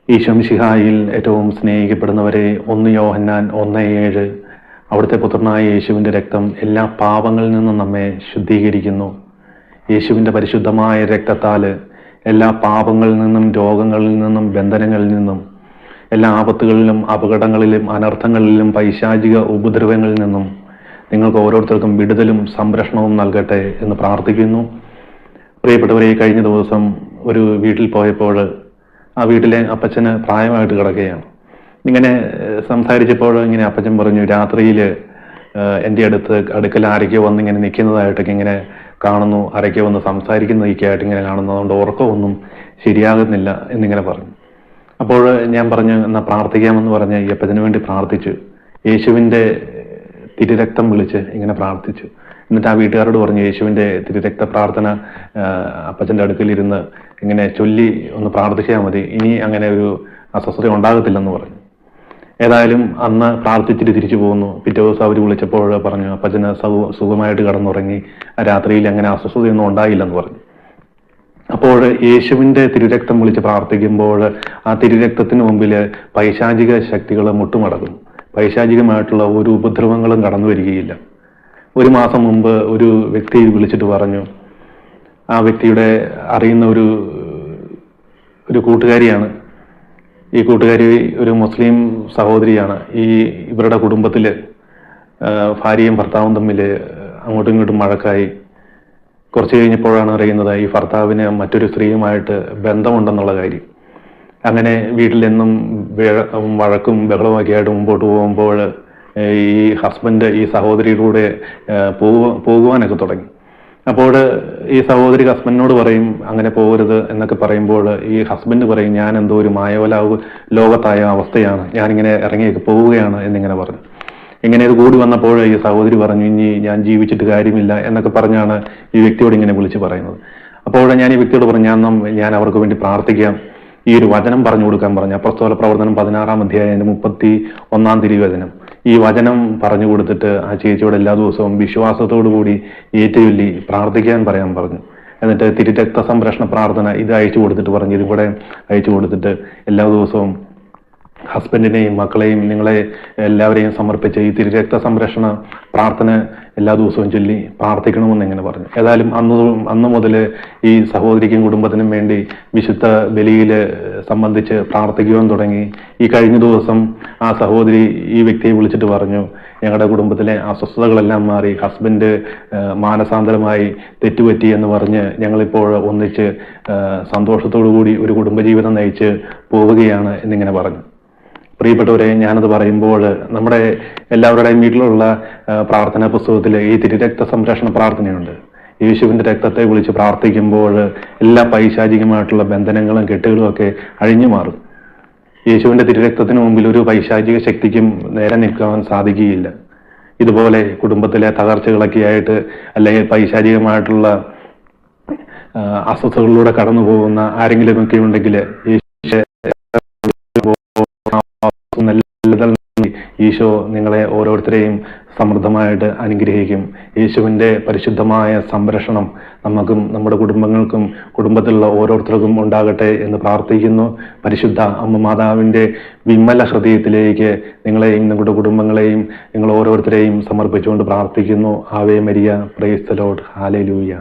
ഈശോമിശിഹായിൽ ഏറ്റവും സ്നേഹിക്കപ്പെടുന്നവരെ, 1 യോഹന്നാൻ 1:7 അവിടുത്തെ പുത്രനായ യേശുവിൻ്റെ രക്തം എല്ലാ പാപങ്ങളിൽ നിന്നും നമ്മെ ശുദ്ധീകരിക്കുന്നു. യേശുവിൻ്റെ പരിശുദ്ധമായ രക്തത്താൽ എല്ലാ പാപങ്ങളിൽ നിന്നും, രോഗങ്ങളിൽ നിന്നും, ബന്ധനങ്ങളിൽ നിന്നും, എല്ലാ ആപത്തുകളിലും, അപകടങ്ങളിലും, അനർത്ഥങ്ങളിലും, പൈശാചിക ഉപദ്രവങ്ങളിൽ നിന്നും നിങ്ങൾക്ക് ഓരോരുത്തർക്കും വിടുതലും സംരക്ഷണവും നൽകട്ടെ എന്ന് പ്രാർത്ഥിക്കുന്നു. പ്രിയപ്പെട്ടവരെ, കഴിഞ്ഞ ദിവസം ഒരു വീട്ടിൽ പോയപ്പോൾ ആ വീട്ടിലെ അപ്പച്ചന് പ്രായമായിട്ട് കിടക്കുകയാണ്. ഇങ്ങനെ സംസാരിച്ചപ്പോൾ ഇങ്ങനെ അപ്പച്ചൻ പറഞ്ഞു, രാത്രിയിൽ എൻ്റെ അടുക്കൽ ആരൊക്കെയോ വന്ന് ഇങ്ങനെ നിൽക്കുന്നതായിട്ടൊക്കെ ഇങ്ങനെ കാണുന്നു, ആരൊക്കെയോ വന്ന് സംസാരിക്കുന്നതൊക്കെയായിട്ട് ഇങ്ങനെ കാണുന്നു, അതുകൊണ്ട് ഉറക്കമൊന്നും ശരിയാകുന്നില്ല എന്നിങ്ങനെ പറഞ്ഞു. അപ്പോൾ ഞാൻ പറഞ്ഞു, എന്നാൽ പ്രാർത്ഥിക്കാമെന്ന് പറഞ്ഞ് ഈ അപ്പച്ചന് വേണ്ടി പ്രാർത്ഥിച്ചു. യേശുവിൻ്റെ തിരുരക്തം വിളിച്ച് ഇങ്ങനെ പ്രാർത്ഥിച്ചു. എന്നിട്ട് ആ വീട്ടുകാരോട് പറഞ്ഞു, യേശുവിൻ്റെ തിരുരക്ത പ്രാർത്ഥന അപ്പച്ചൻ്റെ അടുക്കലിരുന്ന് ഇങ്ങനെ ചൊല്ലി ഒന്ന് പ്രാർത്ഥിച്ചാൽ മതി, ഇനി അങ്ങനെ ഒരു അസ്വസ്ഥത ഉണ്ടാകത്തില്ലെന്ന് പറഞ്ഞു. ഏതായാലും അന്ന് പ്രാർത്ഥിച്ചിട്ട് തിരിച്ചു പോകുന്നു. പിറ്റേ ദിവസം അവർ വിളിച്ചപ്പോൾ പറഞ്ഞു, അപ്പച്ചന് സുഖമായിട്ട് കിടന്നുറങ്ങി, രാത്രിയിൽ അങ്ങനെ അസ്വസ്ഥതയൊന്നും ഉണ്ടായില്ലെന്ന് പറഞ്ഞു. അപ്പോൾ യേശുവിൻ്റെ തിരുരക്തം വിളിച്ച് പ്രാർത്ഥിക്കുമ്പോൾ ആ തിരുരക്തത്തിന് മുമ്പിൽ പൈശാചിക ശക്തികൾ മുട്ടുമടക്കും. പൈശാചികമായിട്ടുള്ള ഒരു ഉപദ്രവങ്ങളും കടന്നു വരികയില്ല. 1 മാസം മുമ്പ് ഒരു വ്യക്തി വിളിച്ചിട്ട് പറഞ്ഞു, ആ വ്യക്തിയുടെ അറിയുന്ന ഒരു കൂട്ടുകാരിയാണ്. ഈ കൂട്ടുകാരി ഒരു മുസ്ലിം സഹോദരിയാണ്. ഇവരുടെ കുടുംബത്തിൽ ഭാര്യയും ഭർത്താവും തമ്മിൽ അങ്ങോട്ടും ഇങ്ങോട്ടും വഴക്കായി. കുറച്ച് കഴിഞ്ഞപ്പോഴാണ് അറിയുന്നത് ഈ ഭർത്താവിന് മറ്റൊരു സ്ത്രീയുമായിട്ട് ബന്ധമുണ്ടെന്നുള്ള കാര്യം. അങ്ങനെ വീട്ടിലെന്നും വഴക്കും ബഹളമൊക്കെ ആയിട്ട് മുമ്പോട്ട് പോകുമ്പോൾ ഈ ഹസ്ബൻഡ് ഈ സഹോദരിയിലൂടെ പോകുവാനൊക്കെ തുടങ്ങി. അപ്പോൾ ഈ സഹോദരി ഹസ്ബൻഡിനോട് പറയും, അങ്ങനെ പോകരുത് എന്നൊക്കെ പറയുമ്പോൾ ഈ ഹസ്ബൻഡ് പറയും, ഞാൻ എന്തോ ഒരു മായവലാവ് ലോകത്തായ അവസ്ഥയാണ്, ഞാനിങ്ങനെ ഇറങ്ങിയൊക്കെ പോവുകയാണ് എന്നിങ്ങനെ പറഞ്ഞു. ഇങ്ങനെ ഇത് കൂടി വന്നപ്പോൾ ഈ സഹോദരി പറഞ്ഞു, ഇനി ഞാൻ ജീവിച്ചിട്ട് കാര്യമില്ല എന്നൊക്കെ പറഞ്ഞാണ് ഈ വ്യക്തിയോട് ഇങ്ങനെ വിളിച്ച് പറയുന്നത്. അപ്പോൾ ഞാൻ ഈ വ്യക്തിയോട് പറഞ്ഞു, ഞാൻ അവർക്ക് വേണ്ടി പ്രാർത്ഥിക്കാം, ഈ ഒരു വചനം പറഞ്ഞു കൊടുക്കാൻ പറഞ്ഞു. അപ്പോസ്തല പ്രവർത്തനം 16-ാം അധ്യായം 31-ാം തിരുവചനം. ഈ വചനം പറഞ്ഞു കൊടുത്തിട്ട് ആ ചേച്ചിയോട് എല്ലാ ദിവസവും വിശ്വാസത്തോടു കൂടി ഏറ്റുചൊല്ലി പ്രാർത്ഥിക്കാൻ പറയാൻ പറഞ്ഞു. എന്നിട്ട് തിരുരക്ത സംരക്ഷണ പ്രാർത്ഥന ഇത് അയച്ചു കൊടുത്തിട്ട് പറഞ്ഞു, ഇതും കൂടെ അയച്ചു കൊടുത്തിട്ട് എല്ലാ ദിവസവും ഹസ്ബൻഡിനെയും മക്കളെയും നിങ്ങളെ എല്ലാവരെയും സമർപ്പിച്ച് ഈ തിരുരക്ത സംരക്ഷണ പ്രാർത്ഥന എല്ലാ ദിവസവും ചൊല്ലി പ്രാർത്ഥിക്കണമെന്ന് ഇങ്ങനെ പറഞ്ഞു. ഏതായാലും അന്ന് മുതൽ ഈ സഹോദരിക്കും കുടുംബത്തിനും വേണ്ടി വിശുദ്ധ ബലിയിൽ സംബന്ധിച്ച് പ്രാർത്ഥിക്കുവാൻ തുടങ്ങി. ഈ കഴിഞ്ഞ ദിവസം ആ സഹോദരി ഈ വ്യക്തിയെ വിളിച്ചിട്ട് പറഞ്ഞു, ഞങ്ങളുടെ കുടുംബത്തിലെ അസ്വസ്ഥതകളെല്ലാം മാറി, ഹസ്ബൻഡ് മാനസാന്തരമായി തെറ്റുപറ്റി എന്ന് പറഞ്ഞ് ഞങ്ങളിപ്പോൾ ഒന്നിച്ച് സന്തോഷത്തോടു കൂടി ഒരു കുടുംബജീവിതം നയിച്ച് പോവുകയാണ് എന്നിങ്ങനെ പറഞ്ഞു. പ്രിയപ്പെട്ടവരെ, ഞാനത് പറയുമ്പോൾ നമ്മുടെ എല്ലാവരുടെയും വീട്ടിലുള്ള പ്രാർത്ഥനാ പുസ്തകത്തിൽ ഈ തിരുരക്ത സംരക്ഷണ പ്രാർത്ഥനയുണ്ട്. യേശുവിൻ്റെ രക്തത്തെ വിളിച്ച് പ്രാർത്ഥിക്കുമ്പോൾ എല്ലാ പൈശാചികമായിട്ടുള്ള ബന്ധനങ്ങളും കെട്ടുകളും ഒക്കെ അഴിഞ്ഞു മാറും. യേശുവിൻ്റെ തിരുരക്തത്തിന് മുമ്പിൽ ഒരു പൈശാചിക ശക്തിക്കും നേരെ നിൽക്കാൻ സാധിക്കുകയില്ല. ഇതുപോലെ കുടുംബത്തിലെ തകർച്ചകളൊക്കെ ആയിട്ട് അല്ലെങ്കിൽ പൈശാചികമായിട്ടുള്ള അസ്വസ്ഥതകളിലൂടെ കടന്നു പോകുന്ന ആരെങ്കിലുമൊക്കെ ഉണ്ടെങ്കിൽ ഈശോ നിങ്ങളെ ഓരോരുത്തരെയും സമൃദ്ധമായിട്ട് അനുഗ്രഹിക്കും. യേശുവിൻ്റെ പരിശുദ്ധമായ സംരക്ഷണം നമുക്കും നമ്മുടെ കുടുംബങ്ങൾക്കും കുടുംബത്തിലുള്ള ഓരോരുത്തർക്കും ഉണ്ടാകട്ടെ എന്ന് പ്രാർത്ഥിക്കുന്നു. പരിശുദ്ധ അമ്മ മാതാവിൻ്റെ വിമല ഹൃദയത്തിലേക്ക് നിങ്ങളെയും നിങ്ങളുടെ കുടുംബങ്ങളെയും നിങ്ങൾ ഓരോരുത്തരെയും സമർപ്പിച്ചുകൊണ്ട് പ്രാർത്ഥിക്കുന്നു. Ave Maria, praise the Lord, hallelujah.